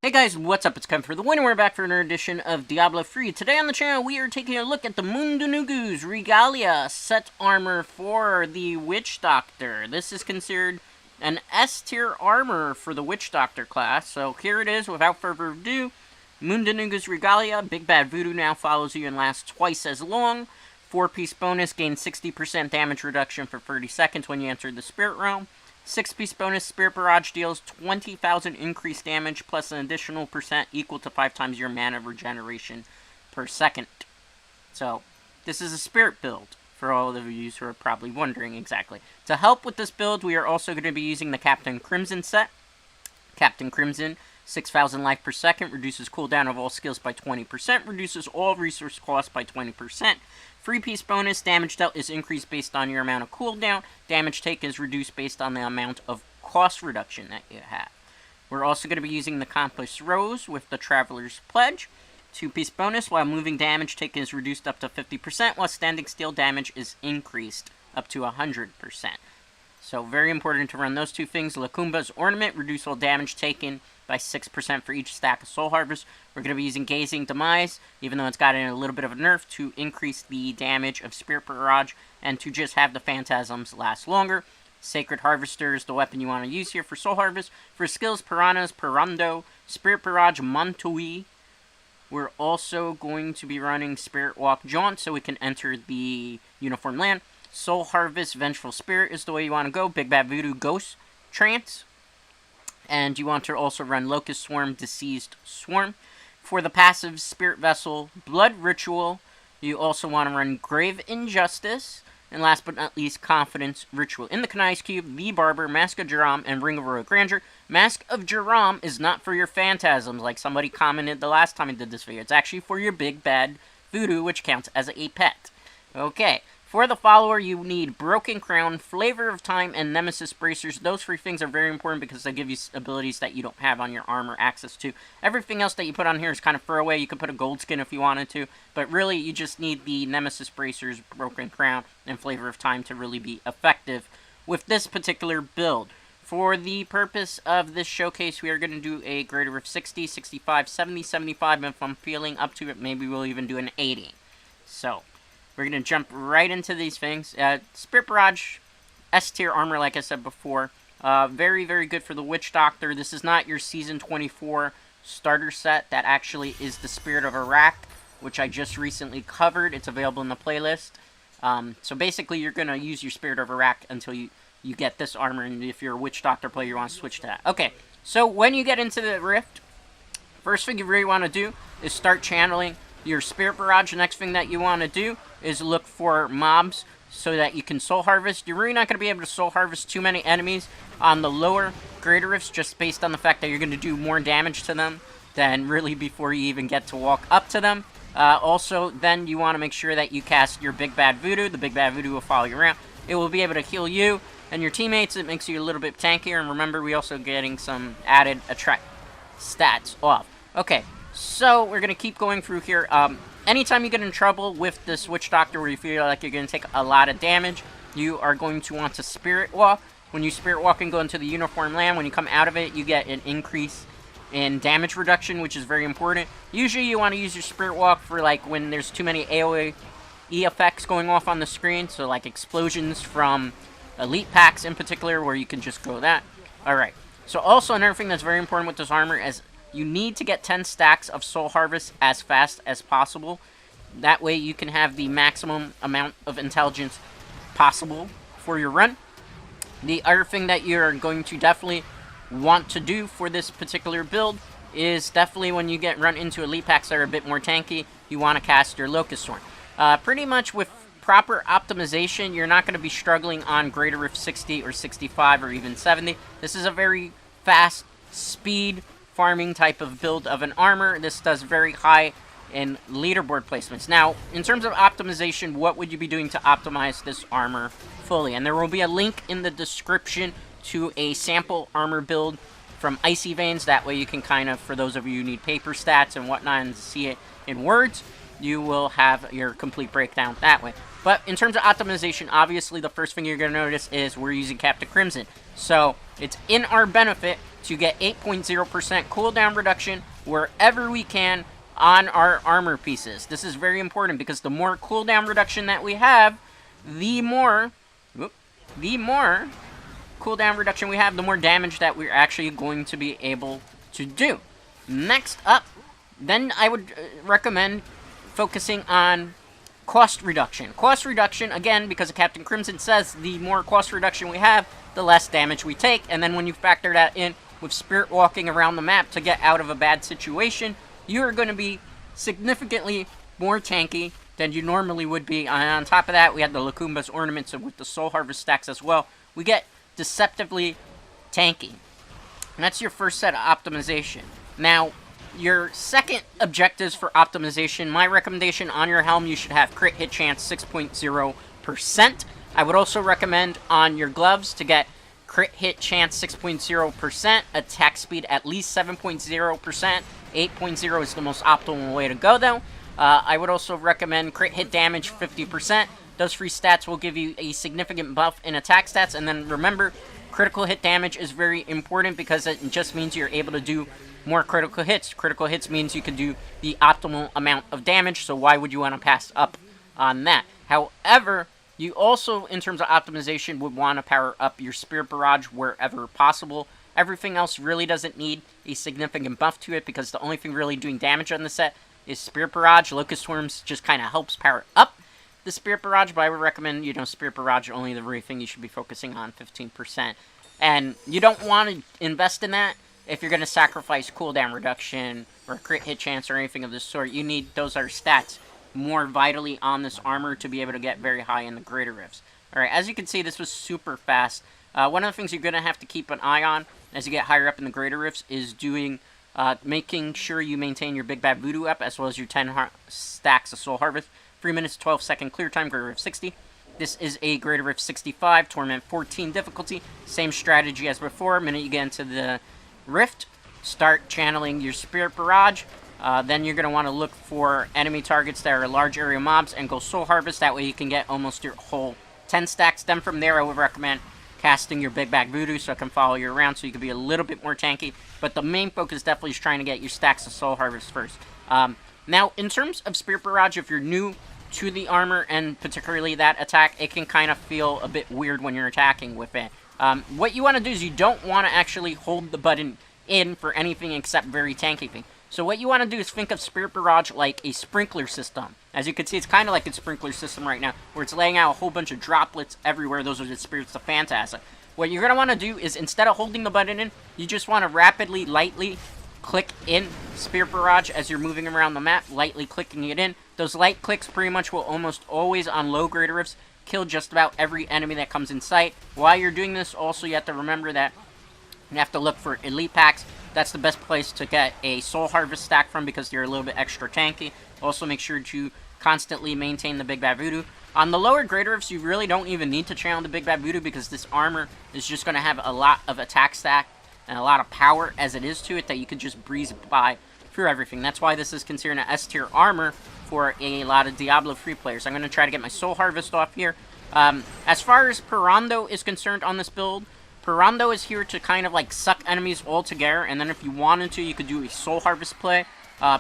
Hey guys, what's up? It's Kevin for the win, and we're back for another edition of Diablo 3. Today on the channel, we are taking a look at the Mundunugu's Regalia set armor for the Witchdoctor. This is considered an S-tier armor for the Witchdoctor class, so here it is. Without further ado, Mundunugu's Regalia. Big Bad Voodoo now follows you and lasts twice as long. 4-piece bonus, gain 60% damage reduction for 30 seconds when you enter the Spirit Realm. 6-piece bonus, Spirit Barrage deals 20,000 increased damage plus an additional percent equal to 5 times your mana regeneration per second. So, this is a spirit build, for all of you who are probably wondering exactly. To help with this build, we are also going to be using the Captain Crimson set. Captain Crimson, 6,000 life per second, reduces cooldown of all skills by 20%, reduces all resource costs by 20%. 3-piece bonus, damage dealt is increased based on your amount of cooldown. Damage taken is reduced based on the amount of cost reduction that you have. We're also going to be using the Compass Rose with the Traveler's Pledge. 2-piece bonus, while moving, damage taken is reduced up to 50%, while standing still damage is increased up to 100%. So very important to run those two things. Lakumba's Ornament, reduce all damage taken by 6% for each stack of Soul Harvest. We're going to be using Gazing Demise, even though it's gotten a little bit of a nerf, to increase the damage of Spirit Barrage and to just have the Phantasms last longer. Sacred Harvester is the weapon you want to use here for Soul Harvest. For skills, Piranhas, Perrondo, Spirit Barrage, Montuii. We're also going to be running Spirit Walk Jaunt so we can enter the Uniform Land. Soul Harvest, Vengeful Spirit is the way you want to go. Big Bad Voodoo, Ghost Trance. And you want to also run Locust Swarm, Deceased Swarm. For the passive, Spirit Vessel, Blood Ritual. You also want to run Grave Injustice. And last but not least, Confidence Ritual. In the Kanai's Cube, The Barber, Mask of Jeram, and Ring of Royal Grandeur. Mask of Jeram is not for your Phantasms, like somebody commented the last time I did this video. It's actually for your Big Bad Voodoo, which counts as a pet. Okay. For the follower, you need Broken Crown, Flavor of Time, and Nemesis Bracers. Those 3 things are very important because they give you abilities that you don't have on your armor access to. Everything else that you put on here is kind of throwaway. You could put a gold skin if you wanted to, but really you just need the Nemesis Bracers, Broken Crown, and Flavor of Time to really be effective with this particular build. For the purpose of this showcase, we are going to do a greater of 60, 65, 70, 75, and if I'm feeling up to it, maybe we'll even do an 80. So, we're going to jump right into these things. Spirit Barrage, S-tier armor, like I said before. Very, very good for the Witchdoctor. This is not your Season 24 starter set. That actually is the Spirit of Iraq, which I just recently covered. It's available in the playlist. So basically, you're going to use your Spirit of Iraq until you get this armor. And if you're a Witchdoctor player, you want to switch to that. Okay, so when you get into the Rift, first thing you really want to do is start channeling your Spirit Barrage. The next thing that you want to do is look for mobs so that you can Soul Harvest. You're really not going to be able to Soul Harvest too many enemies on the lower Greater Rifts, just based on the fact that you're going to do more damage to them than really before you even get to walk up to them. Also, then you want to make sure that you cast your Big Bad Voodoo. The Big Bad Voodoo will follow you around. It will be able to heal you and your teammates. It makes you a little bit tankier, and remember, we're also getting some added attract stats off. Okay. So, we're going to keep going through here. Anytime you get in trouble with this Witchdoctor where you feel like you're going to take a lot of damage, you are going to want to Spirit Walk. When you Spirit Walk and go into the Uniform Land, when you come out of it, you get an increase in damage reduction, which is very important. Usually, you want to use your Spirit Walk for, like, when there's too many AoE effects going off on the screen. So, like, explosions from Elite Packs in particular, where you can just go that. Alright. So, also, another thing that's very important with this armor is you need to get 10 stacks of Soul Harvest as fast as possible. That way you can have the maximum amount of intelligence possible for your run. The other thing that you're going to definitely want to do for this particular build is definitely when you get run into Elite Packs that are a bit more tanky, you want to cast your Locust Swarm. Pretty much with proper optimization, you're not going to be struggling on Greater Rift 60 or 65 or even 70. This is a very fast speed farming type of build of an armor. This does very high in leaderboard placements. Now, in terms of optimization, what would you be doing to optimize this armor fully? And there will be a link in the description to a sample armor build from Icy Veins. That way you can kind of, for those of you who need paper stats and whatnot and see it in words, you will have your complete breakdown that way. But in terms of optimization, obviously the first thing you're going to notice is we're using Captain Crimson. So it's in our benefit to get 8.0% cooldown reduction wherever we can on our armor pieces. This is very important because the more cooldown reduction that we have, the more cooldown reduction we have, the more damage that we're actually going to be able to do. Next up, then I would recommend focusing on cost reduction. Cost reduction, again, because Captain Crimson says the more cost reduction we have, the less damage we take. And then when you factor that in with Spirit walking around the map to get out of a bad situation, you are going to be significantly more tanky than you normally would be. And on top of that, we have the Lacumba's ornaments with the Soul Harvest stacks as well. We get deceptively tanky. And that's your first set of optimization. Now, your second objectives for optimization, my recommendation on your helm, you should have crit hit chance 6.0%. I would also recommend on your gloves to get crit hit chance 6.0%, attack speed at least 7.0%. 8.0 is the most optimal way to go, though. I would also recommend crit hit damage 50%. Those free stats will give you a significant buff in attack stats. And then remember, critical hit damage is very important because it just means you're able to do more critical hits. Critical hits means you can do the optimal amount of damage, so why would you want to pass up on that? However, you also, in terms of optimization, would want to power up your Spirit Barrage wherever possible. Everything else really doesn't need a significant buff to it because the only thing really doing damage on the set is Spirit Barrage. Locust Swarms just kind of helps power up the Spirit Barrage, but I would recommend, Spirit Barrage only the very thing you should be focusing on, 15%. And you don't want to invest in that if you're going to sacrifice cooldown reduction or crit hit chance or anything of this sort. You need those are stats more vitally on this armor to be able to get very high in the greater rifts. Alright, as you can see, this was super fast. One of the things you're going to have to keep an eye on as you get higher up in the greater rifts is making sure you maintain your Big Bad Voodoo up, as well as your 10 stacks of Soul Harvest. 3 minutes, 12 second clear time, greater rift 60. This is a greater rift 65, torment 14 difficulty. Same strategy as before. The minute you get into the rift, start channeling your Spirit Barrage. Then you're going to want to look for enemy targets that are large area mobs and go Soul Harvest. That way you can get almost your whole 10 stacks. Then from there, I would recommend casting your Big Bad Voodoo so it can follow you around so you can be a little bit more tanky. But the main focus definitely is trying to get your stacks of Soul Harvest first. Now, in terms of Spirit Barrage, if you're new to the armor and particularly that attack, it can kind of feel a bit weird when you're attacking with it. What you want to do is you don't want to actually hold the button in for anything except very tanky thing. So what you want to do is think of Spirit Barrage like a sprinkler system. As you can see, it's kind of like a sprinkler system right now, where it's laying out a whole bunch of droplets everywhere. Those are the spirits of Phantasm. What you're going to want to do is, instead of holding the button in, you just want to rapidly, lightly click in Spirit Barrage as you're moving around the map, lightly clicking it in. Those light clicks pretty much will almost always, on low greater rifts, kill just about every enemy that comes in sight. While you're doing this, also you have to remember that you have to look for elite packs. That's the best place to get a Soul Harvest stack from because you're a little bit extra tanky. Also make sure to constantly maintain the Big Bad Voodoo. On the lower greater rifts, you really don't even need to channel the Big Bad Voodoo because this armor is just going to have a lot of attack stack and a lot of power as it is to it that you can just breeze by through everything. That's why this is considered an S tier armor for a lot of Diablo 3 players. I'm going to try to get my Soul Harvest off here. As far as Perrondo is concerned on this build, Perrondo is here to kind of like suck enemies all together, and then if you wanted to, you could do a Soul Harvest play.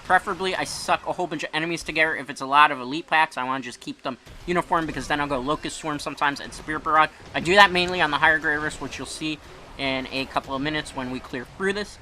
Preferably, I suck a whole bunch of enemies together. If it's a lot of elite packs, I want to just keep them uniform because then I'll go Locust Swarm sometimes and Spirit Barrage. I do that mainly on the higher grade risk, which you'll see in a couple of minutes when we clear through this.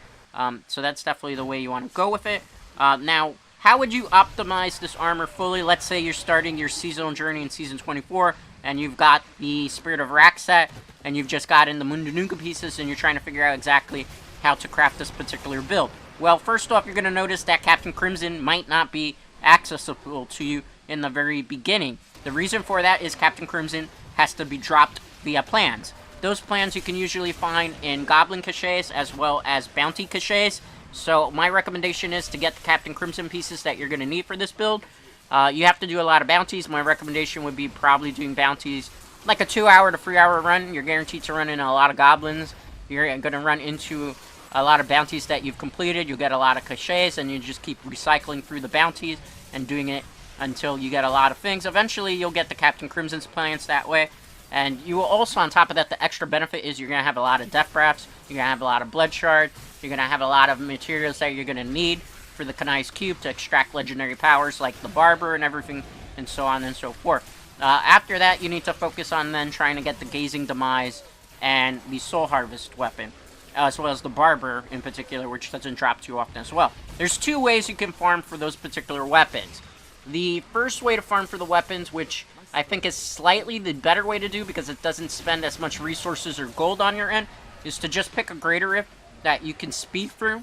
So that's definitely the way you want to go with it. Now, how would you optimize this armor fully? Let's say you're starting your seasonal journey in Season 24, and you've got the Spirit of Rack set, and you've just gotten the Mundunugu pieces, and you're trying to figure out exactly how to craft this particular build. Well, first off, you're going to notice that Captain Crimson might not be accessible to you in the very beginning. The reason for that is Captain Crimson has to be dropped via plans. Those plans you can usually find in Goblin caches as well as Bounty caches. So my recommendation is to get the Captain Crimson pieces that you're going to need for this build. You have to do a lot of bounties. My recommendation would be probably doing bounties like a 2-hour to 3-hour run. You're guaranteed to run into a lot of goblins. You're going to run into a lot of bounties that you've completed. You'll get a lot of caches, and you just keep recycling through the bounties and doing it until you get a lot of things. Eventually, you'll get the Captain Crimson's plans that way. And you will also, on top of that, the extra benefit is you're going to have a lot of death breaths, you're going to have a lot of blood shards, you're going to have a lot of materials that you're going to need for the Kanai's Cube to extract legendary powers like the Barber and everything, and so on and so forth. After that, you need to focus on then trying to get the Gazing Demise and the Soul Harvest weapon, as well as the Barber in particular, which doesn't drop too often as well. There's 2 ways you can farm for those particular weapons. The first way to farm for the weapons, which I think is slightly the better way to do because it doesn't spend as much resources or gold on your end, is to just pick a Greater Rift that you can speed through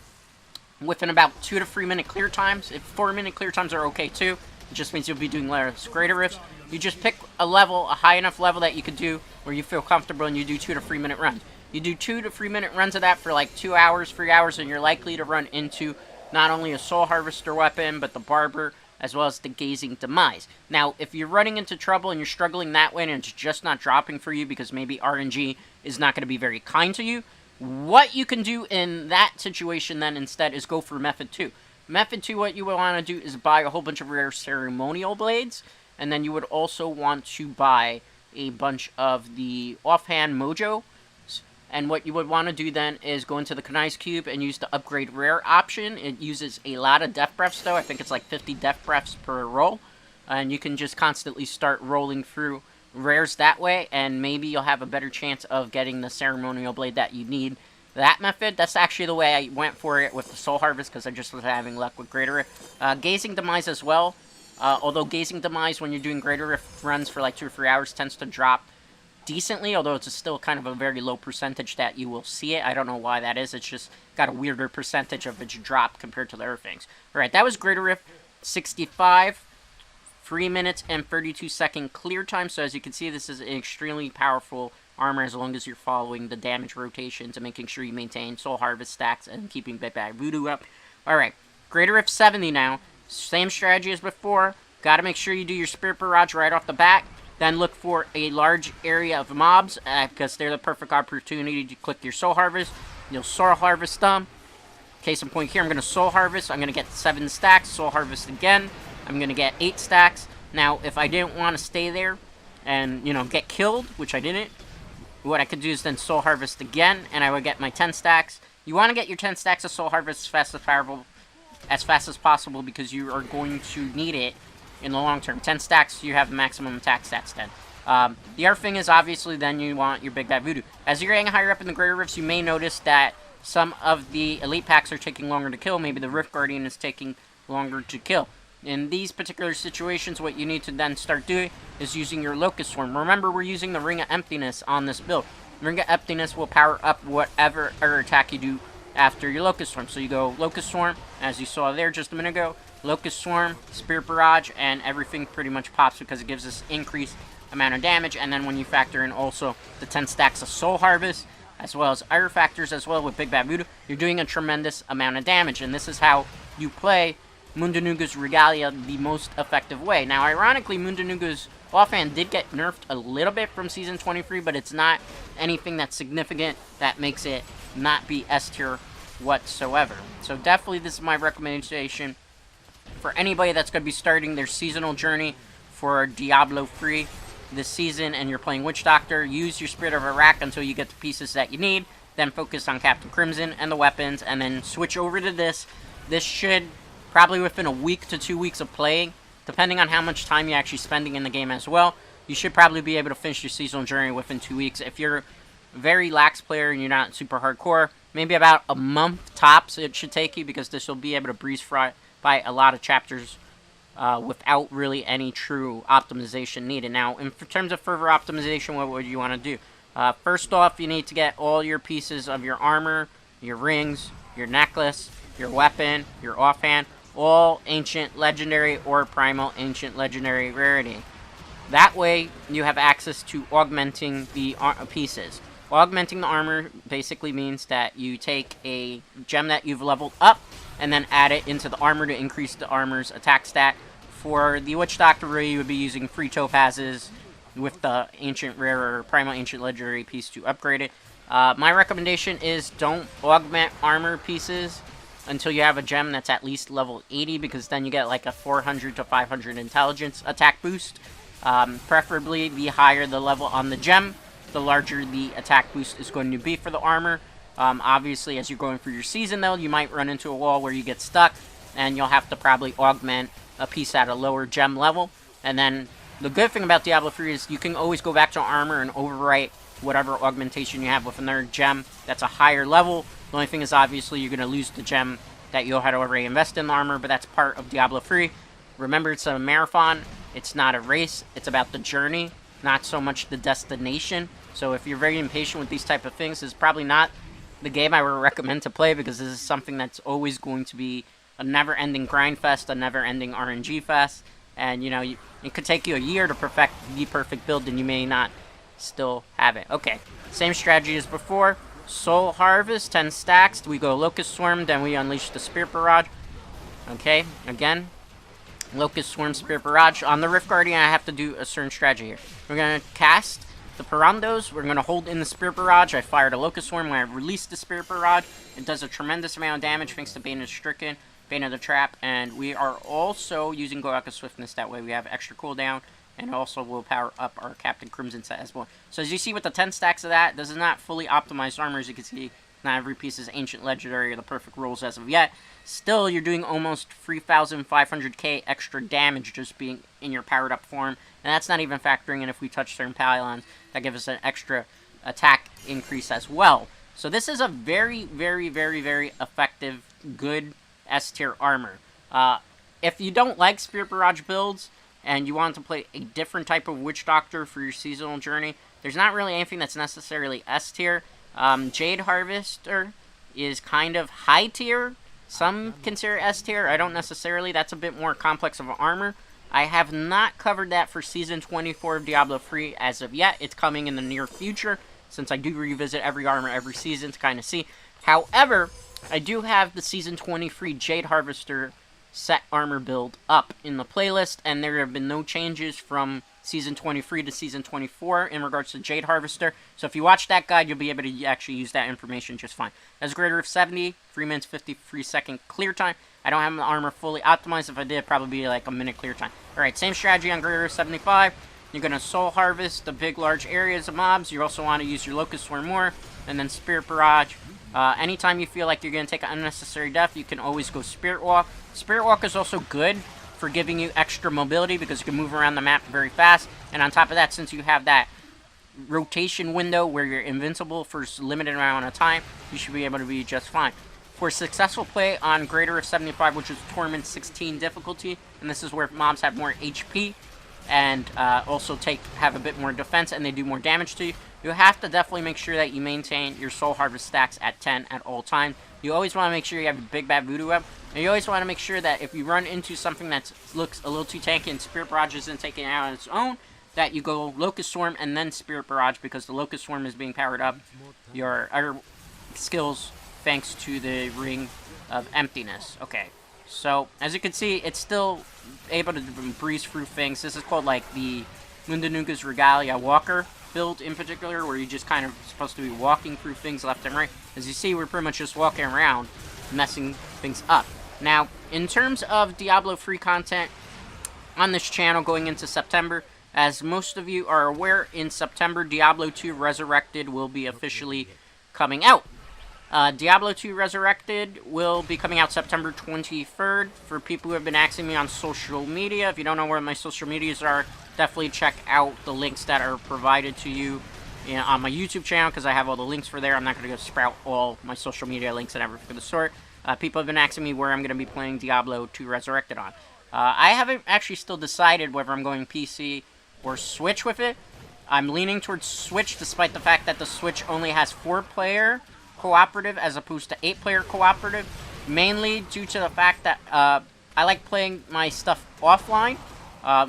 within about 2 to 3 minute clear times. If 4 minute clear times are okay too, it just means you'll be doing less Greater Rifts. You just pick a level, a high enough level that you could do where you feel comfortable, and you do 2 to 3 minute runs. You do 2 to 3 minute runs of that for like 2 hours, 3 hours, and you're likely to run into not only a Soul Harvester weapon, but the Barber, as well as the Gazing Demise. Now, if you're running into trouble and you're struggling that way and it's just not dropping for you because maybe RNG is not going to be very kind to you, what you can do in that situation then instead is go for Method 2. Method 2, what you would want to do is buy a whole bunch of rare ceremonial blades, and then you would also want to buy a bunch of the offhand mojo. And what you would want to do then is go into the Kanai's Cube and use the upgrade rare option. It uses a lot of death breaths though. I think it's like 50 death breaths per roll. And you can just constantly start rolling through rares that way, and maybe you'll have a better chance of getting the ceremonial blade that you need. That method, that's actually the way I went for it with the Soul Harvest, because I just was having luck with Greater Rift. Gazing Demise as well. Although Gazing Demise, when you're doing Greater Rift runs for like 2 or 3 hours, tends to drop decently, although it's still kind of a very low percentage that you will see it. I don't know why that is. It's just got a weirder percentage of its drop compared to the other things. Alright, that was Greater Rift 65. 3 minutes and 32 second clear time. So as you can see, this is an extremely powerful armor as long as you're following the damage rotations and making sure you maintain Soul Harvest stacks and keeping Big Bad Voodoo up. Alright, Greater Rift 70 now. Same strategy as before. Gotta make sure you do your Spirit Barrage right off the bat. Then look for a large area of mobs, because they're the perfect opportunity to click your Soul Harvest. You'll Soul Harvest them. Case in point here, I'm going to Soul Harvest. I'm going to get 7 stacks. Soul Harvest again. I'm going to get 8 stacks. Now, if I didn't want to stay there and, you know, get killed, which I didn't, what I could do is then Soul Harvest again, and I would get my 10 stacks. You want to get your 10 stacks of Soul Harvest as fast as possible because you are going to need it in the long term. 10 stacks, you have maximum attack stats then. The other thing is, obviously, then you want your Big Bad Voodoo. As you're getting higher up in the Greater Rifts, you may notice that some of the Elite Packs are taking longer to kill. Maybe the Rift Guardian is taking longer to kill. In these particular situations, what you need to then start doing is using your Locust Swarm. Remember, we're using the Ring of Emptiness on this build. Ring of Emptiness will power up whatever attack you do after your Locust Swarm. So you go Locust Swarm, as you saw there just a minute ago, Locust Swarm, Spirit Barrage, and everything pretty much pops because it gives us increased amount of damage. And then when you factor in also the 10 stacks of Soul Harvest, as well as other factors as well with Big Bad Voodoo, you're doing a tremendous amount of damage. And this is how you play Mundunugu's Regalia the most effective way. Now, ironically, Mundunugu's offhand did get nerfed a little bit from Season 23, but it's not anything that's significant that makes it not be S tier whatsoever. So definitely this is my recommendation for anybody that's going to be starting their seasonal journey for Diablo 3 this season and you're playing Witchdoctor. Use your Spirit of Iraq until you get the pieces that you need, then focus on Captain Crimson and the weapons, and then switch over to this. This should, probably within a week to 2 weeks of playing, depending on how much time you're actually spending in the game as well, you should probably be able to finish your seasonal journey within 2 weeks. If you're a very lax player and you're not super hardcore, maybe about a month tops it should take you, because this will be able to breeze by a lot of chapters without really any true optimization needed. Now, in terms of further optimization, what would you want to do? First off, you need to get all your pieces of your armor, your rings, your necklace, your weapon, your offhand, all ancient legendary or primal ancient legendary rarity. That way, you have access to augmenting the pieces. Augmenting the armor basically means that you take a gem that you've leveled up and then add it into the armor to increase the armor's attack stat. For the Witchdoctor, you would be using free topazes with the ancient rare or primal ancient legendary piece to upgrade it. My recommendation is don't augment armor pieces until you have a gem that's at least level 80, because then you get like a 400 to 500 intelligence attack boost. Preferably, the higher the level on the gem, the larger the attack boost is going to be for the armor. Obviously, as you're going through your season, though, you might run into a wall where you get stuck, and you'll have to probably augment a piece at a lower gem level. And then, the good thing about Diablo 3 is you can always go back to armor and overwrite whatever augmentation you have with another gem that's a higher level. The only thing is, obviously, you're going to lose the gem that you had already invested in the armor, but that's part of Diablo 3. Remember, it's a marathon. It's not a race. It's about the journey, not so much the destination. So if you're very impatient with these type of things, it's probably not the game I would recommend to play, because this is something that's always going to be a never-ending grind fest, a never-ending RNG fest. And, you know, it could take you a year to perfect the perfect build, and you may not still have it. Okay, same strategy as before. Soul Harvest, 10 stacks. We go Locust Swarm, then we unleash the Spirit Barrage. Okay, again, Locust Swarm, Spirit Barrage. On the Rift Guardian, I have to do a certain strategy here. We're going to cast the Perrondos. We're going to hold in the Spirit Barrage. I fired a Locust Swarm when I released the Spirit Barrage. It does a tremendous amount of damage thanks to Bane of the Stricken, Bane of the Trap, and we are also using Goaka Swiftness. That way we have extra cooldown, and also we'll power up our Captain Crimson set as well. So as you see with the 10 stacks of that, this is not fully optimized armor. As you can see, not every piece is Ancient Legendary or the perfect rolls as of yet. Still, you're doing almost 3,500k extra damage just being in your powered up form. And that's not even factoring in if we touch certain pylons. That gives us an extra attack increase as well. So this is a very, very, very, very effective, good S-tier armor. If you don't like Spirit Barrage builds, and you want to play a different type of Witchdoctor for your seasonal journey, there's not really anything that's necessarily S-tier. Jade Harvester is kind of high tier. Some consider S-tier. I don't necessarily. That's a bit more complex of an armor. I have not covered that for Season 24 of Diablo 3 as of yet. It's coming in the near future, since I do revisit every armor every season to kind of see. However, I do have the Season 23 Jade Harvester set armor build up in the playlist, and there have been no changes from Season 23 to Season 24 in regards to Jade Harvester. So if you watch that guide, you'll be able to actually use that information just fine. As greater of 70, 3 minutes 53 second clear time. I don't have the armor fully optimized. If I did, it'd probably be like a minute clear time. Alright, same strategy on greater of 75. You're going to soul harvest the big large areas of mobs. You also want to use your Locust Swarm more, and then Spirit Barrage. Anytime you feel like you're going to take an unnecessary death, you can always go Spirit Walk. Spirit Walk is also good for giving you extra mobility, because you can move around the map very fast. And on top of that, since you have that rotation window where you're invincible for a limited amount of time, you should be able to be just fine. For successful play on greater of 75, which is Torment 16 difficulty, and this is where mobs have more HP, and also have a bit more defense, and they do more damage to you, you have to definitely make sure that you maintain your Soul Harvest stacks at 10 at all times. You always want to make sure you have your Big Bad Voodoo up, and you always want to make sure that if you run into something that looks a little too tanky and Spirit Barrage isn't taking it out on its own, that you go Locust Swarm and then Spirit Barrage, because the Locust Swarm is being powered up your other skills thanks to the Ring of Emptiness. Okay, so as you can see, it's still able to breeze through things. This is called like the Mundunugu's Regalia Walker build in particular, where you're just kind of supposed to be walking through things left and right. As you see, we're pretty much just walking around, messing things up. Now, in terms of Diablo 3 content on this channel going into September, as most of you are aware, in September, Diablo 2 Resurrected will be officially coming out. Diablo 2 Resurrected will be coming out September 23rd. For people who have been asking me on social media, if you don't know where my social medias are, definitely check out the links that are provided to you on my YouTube channel, because I have all the links for there. I'm not going to go sprout all my social media links and everything of the sort. People have been asking me where I'm going to be playing Diablo 2 Resurrected on. I haven't actually still decided whether I'm going PC or Switch with it. I'm leaning towards Switch, despite the fact that the Switch only has 4-player cooperative as opposed to 8-player cooperative, mainly due to the fact that I like playing my stuff offline,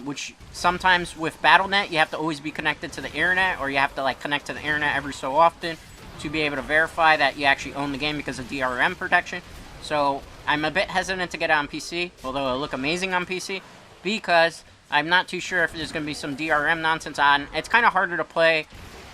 which sometimes with Battle.net you have to always be connected to the internet, or you have to like connect to the internet every so often to be able to verify that you actually own the game because of DRM protection. So I'm a bit hesitant to get it on PC, although it'll look amazing on PC, because I'm not too sure if there's going to be some DRM nonsense on. It's kind of harder to play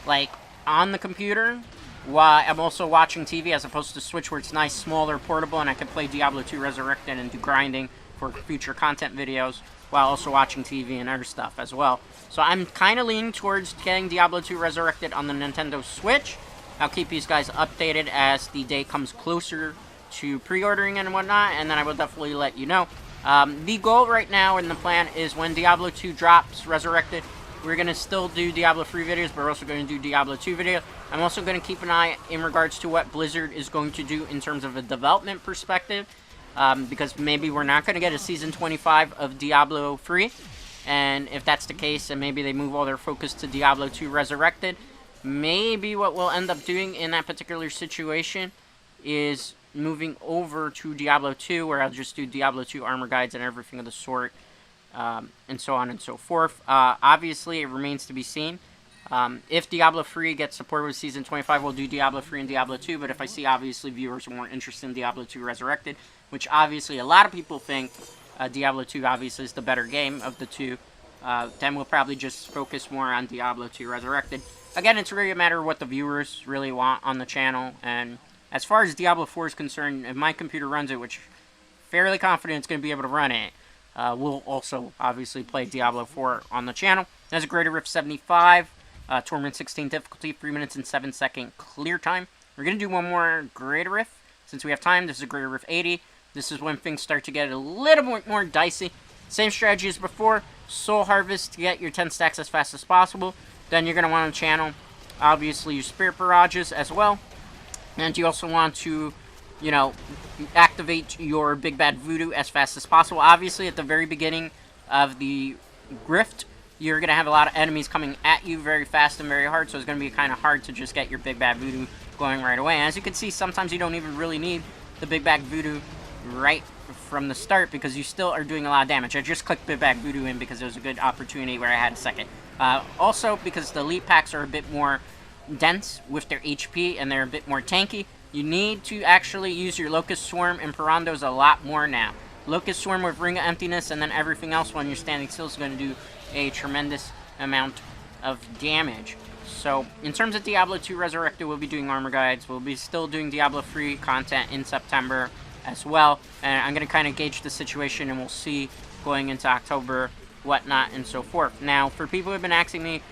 like on the computer while I'm also watching TV, as opposed to Switch, where it's nice, smaller, portable, and I can play Diablo 2 Resurrected and do grinding for future content videos, while also watching TV and other stuff as well. So I'm kind of leaning towards getting Diablo 2 Resurrected on the Nintendo Switch. I'll keep you guys updated as the day comes closer to pre-ordering and whatnot, and then I will definitely let you know. The goal right now and the plan is when Diablo 2 drops Resurrected, we're going to still do Diablo 3 videos, but we're also going to do Diablo 2 videos. I'm also going to keep an eye in regards to what Blizzard is going to do in terms of a development perspective, because maybe we're not going to get a Season 25 of Diablo 3, and if that's the case, and maybe they move all their focus to Diablo 2 Resurrected, maybe what we'll end up doing in that particular situation is moving over to Diablo 2, where I'll just do Diablo 2 armor guides and everything of the sort, and so on and so forth. Obviously, it remains to be seen. If Diablo 3 gets supported with Season 25, we'll do Diablo 3 and Diablo 2, but if I see, obviously, viewers are more interested in Diablo 2 Resurrected, which obviously a lot of people think Diablo 2 obviously is the better game of the two, then we'll probably just focus more on Diablo 2 Resurrected. Again, it's really a matter of what the viewers really want on the channel, and as far as Diablo 4 is concerned, if my computer runs it, which fairly confident it's going to be able to run it, we'll also obviously play Diablo 4 on the channel. That's a Greater Rift 75, Torment 16 difficulty, 3 minutes and 7 second clear time. We're going to do one more Greater Rift since we have time. This is a Greater Rift 80. This is when things start to get a little bit more dicey. Same strategy as before. Soul Harvest to get your 10 stacks as fast as possible. Then you're going to want to channel, obviously, your Spirit Barrages as well. And you also want to, you know, activate your Big Bad Voodoo as fast as possible. Obviously, at the very beginning of the Rift, you're going to have a lot of enemies coming at you very fast and very hard, so it's going to be kind of hard to just get your Big Bad Voodoo going right away. And as you can see, sometimes you don't even really need the Big Bad Voodoo right from the start, because you still are doing a lot of damage. I just clicked Big Bad Voodoo in because it was a good opportunity where I had a second. Also, because the elite packs are a bit more dense with their HP and they're a bit more tanky, you need to actually use your Locust Swarm and Perrondos a lot more now. Locust Swarm with Ring of Emptiness and then everything else when you're standing still is going to do a tremendous amount of damage. So, in terms of Diablo 2 Resurrected, we'll be doing armor guides. We'll be still doing Diablo 3 content in September as well. And I'm going to kind of gauge the situation and we'll see going into October, whatnot, and so forth. Now, for people who have been asking me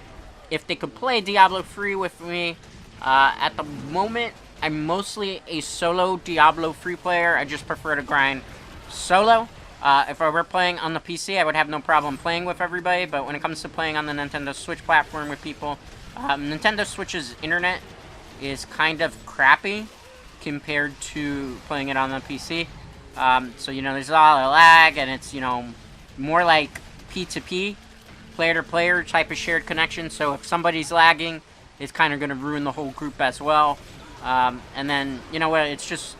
if they could play Diablo 3 with me, at the moment, I'm mostly a solo Diablo 3 player. I just prefer to grind solo. If I were playing on the PC, I would have no problem playing with everybody, but when it comes to playing on the Nintendo Switch platform with people, Nintendo Switch's internet is kind of crappy compared to playing it on the PC. So, you know, there's a lot of lag, and it's, you know, more like P2P, player-to-player type of shared connection, so if somebody's lagging, it's kind of going to ruin the whole group as well. And then, you know what, it's just,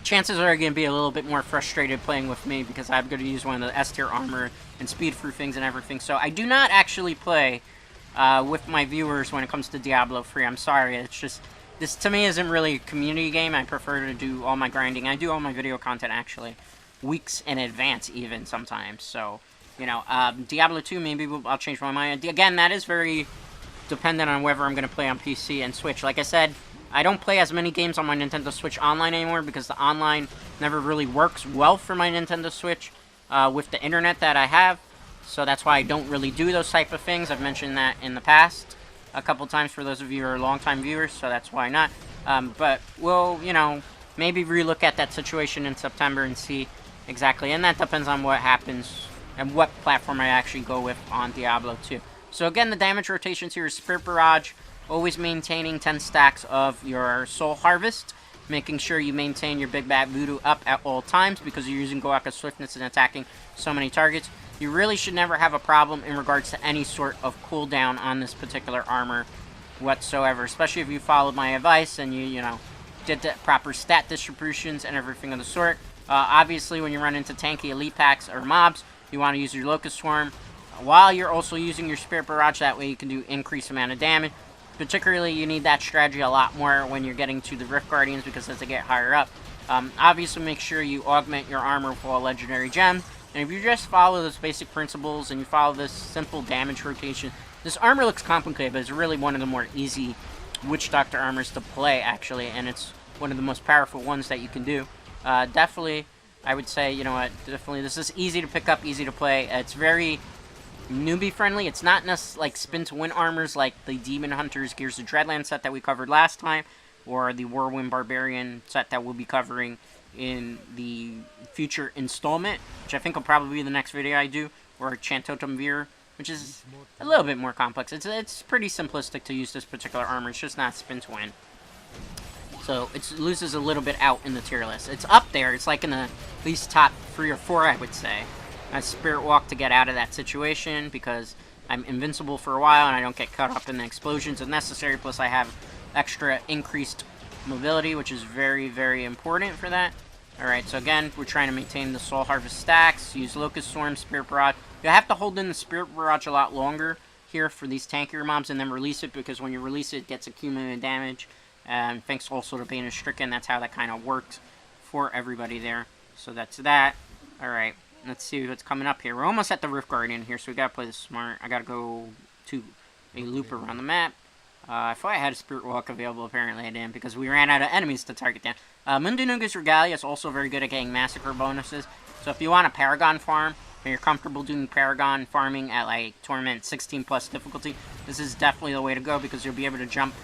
chances are going to be a little bit more frustrated playing with me because I'm going to use one of the S-tier armor and speed through things and everything. So I do not actually play with my viewers when it comes to Diablo 3. I'm sorry, it's just, this to me isn't really a community game. I prefer to do all my grinding. I do all my video content actually weeks in advance even sometimes. So, you know, Diablo 2, maybe I'll change my mind. Again, that is very dependent on whether I'm going to play on PC and Switch. Like I said, I don't play as many games on my Nintendo Switch Online anymore because the online never really works well for my Nintendo Switch with the internet that I have. So that's why I don't really do those type of things. I've mentioned that in the past a couple times for those of you who are longtime viewers, so that's why not. But we'll, you know, maybe relook at that situation in September and see exactly. And that depends on what happens and what platform I actually go with on Diablo 2. So again, the damage rotations here is Spirit Barrage, always maintaining 10 stacks of your Soul Harvest, making sure you maintain your Big Bad Voodoo up at all times because you're using Goaka Swiftness and attacking so many targets. You really should never have a problem in regards to any sort of cooldown on this particular armor whatsoever, especially if you followed my advice and you know, did the proper stat distributions and everything of the sort. Obviously, when you run into tanky elite packs or mobs, you want to use your Locust Swarm while you're also using your Spirit Barrage. That way you can do increased amount of damage. Particularly, you need that strategy a lot more when you're getting to the Rift Guardians because as they get higher up. Obviously, make sure you augment your armor with all legendary gems. And if you just follow those basic principles and you follow this simple damage rotation, this armor looks complicated, but it's really one of the more easy Witchdoctor armors to play, actually. And it's one of the most powerful ones that you can do. Definitely, I would say, you know what, definitely this is easy to pick up, easy to play. It's very newbie friendly. It's not like spin to win armors like the Demon Hunters Gears of Dreadland set that we covered last time, or the Whirlwind Barbarian set that we'll be covering in the future installment, which I think will probably be the next video I do, or Chantotum Veer, which is a little bit more complex. It's pretty simplistic to use this particular armor. It's just not spin to win. So it loses a little bit out in the tier list. It's up there. It's like in the at least top 3 or 4, I would say. I Spirit Walk to get out of that situation because I'm invincible for a while and I don't get caught up in the explosions if necessary. Plus I have extra increased mobility, which is very, very important for that. Alright, so again, we're trying to maintain the Soul Harvest stacks. Use Locust Swarm, Spirit Barrage. You have to hold in the Spirit Barrage a lot longer here for these tankier mobs and then release it, because when you release it, it gets accumulated damage. And thanks also to Bane of Stricken, that's how that kind of works for everybody there. So that's that. Alright, let's see what's coming up here. We're almost at the Rift Guardian here, so we gotta play this smart. I gotta go to a loop around the map. I thought I had a Spirit Walk available, apparently I didn't, because we ran out of enemies to target down. Mundunugu's Regalia is also very good at getting Massacre bonuses. So if you want a Paragon farm, and you're comfortable doing Paragon farming at like Torment 16 plus difficulty, this is definitely the way to go, because you'll be able to jump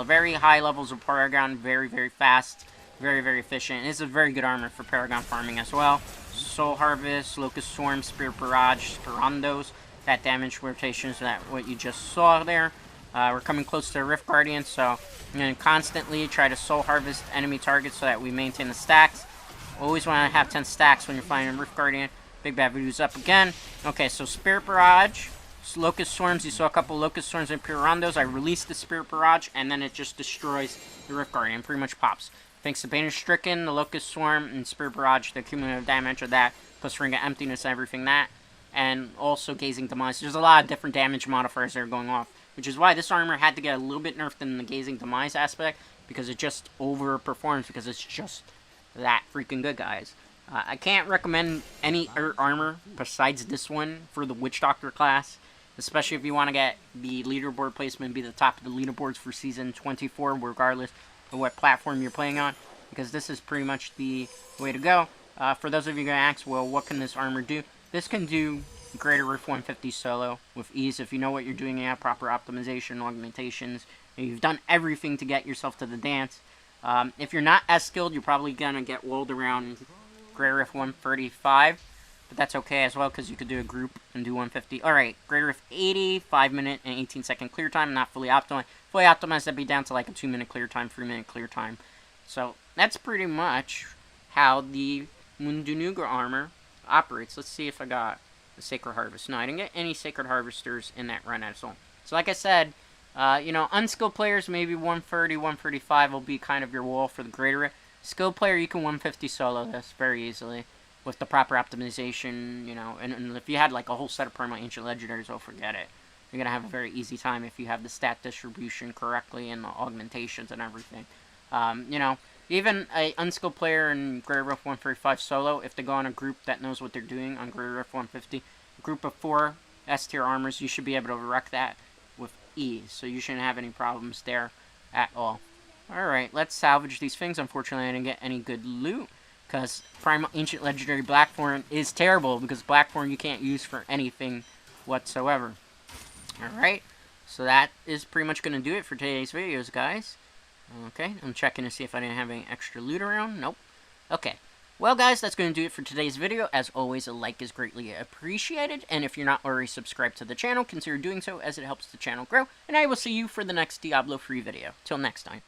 very high levels of Paragon very, very fast, very, very efficient. It's a very good armor for Paragon farming as well. Soul Harvest, Locust Swarm, Spirit Barrage, Perrondos, that damage rotation is that what you just saw there. We're coming close to the Rift Guardian, so I'm going to constantly try to Soul Harvest enemy targets so that we maintain the stacks. Always want to have 10 stacks when you're fighting Rift Guardian. Big Bad Voodoo's up again. Okay, so Spirit Barrage, Locust Swarms. You saw a couple Locust Swarms and Perrondos. I released the Spirit Barrage, and then it just destroys the Rift Guardian. Pretty much pops. Thanks to Bane of Stricken, the Locust Swarm, and Spirit Barrage, the cumulative damage of that, plus Ring of Emptiness and everything that. And also Gazing Demise. There's a lot of different damage modifiers that are going off, which is why this armor had to get a little bit nerfed in the Gazing Demise aspect, because it just overperforms, because it's just that freaking good, guys. I can't recommend any other armor besides this one for the Witchdoctor class, especially if you want to get the leaderboard placement, be the top of the leaderboards for Season 24, regardless of what platform you're playing on, because this is pretty much the way to go. For those of you going to ask, well, what can this armor do? This can do Greater Rift 150 solo with ease if you know what you're doing, you have proper optimization, augmentations, and you've done everything to get yourself to the dance. If you're not as skilled, you're probably going to get walled around Greater Rift 135, but that's okay as well, because you could do a group and do 150. Alright, Greater Rift 80, 5-minute and 18-second clear time, not fully optimized. Fully optimized, that'd be down to like a 2-minute clear time, 3-minute clear time. So, that's pretty much how the Mundunugu armor operates. Let's see if I got the Sacred Harvest. No, I didn't get any Sacred Harvesters in that run at all. So like I said, you know, unskilled players, maybe 130, 135 will be kind of your wall for the Greater Rift. Skilled player, you can 150 solo this very easily with the proper optimization, you know, and if you had like a whole set of permanent ancient legendaries, oh, forget it. You're going to have a very easy time if you have the stat distribution correctly and the augmentations and everything. You know, even a unskilled player in Greater Rift 135 solo, if they go on a group that knows what they're doing on Greater Rift 150, a group of 4 S-tier armors, you should be able to wreck that with ease. So you shouldn't have any problems there at all. Alright, let's salvage these things. Unfortunately, I didn't get any good loot, because Primal Ancient Legendary Blackthorn is terrible, because Blackthorn you can't use for anything whatsoever. Alright, so that is pretty much going to do it for today's videos, guys. Okay, I'm checking to see if I didn't have any extra loot around. Nope. Okay. Well, guys, that's going to do it for today's video. As always, a like is greatly appreciated. And if you're not already subscribed to the channel, consider doing so, as it helps the channel grow. And I will see you for the next Diablo 3 video. Till next time.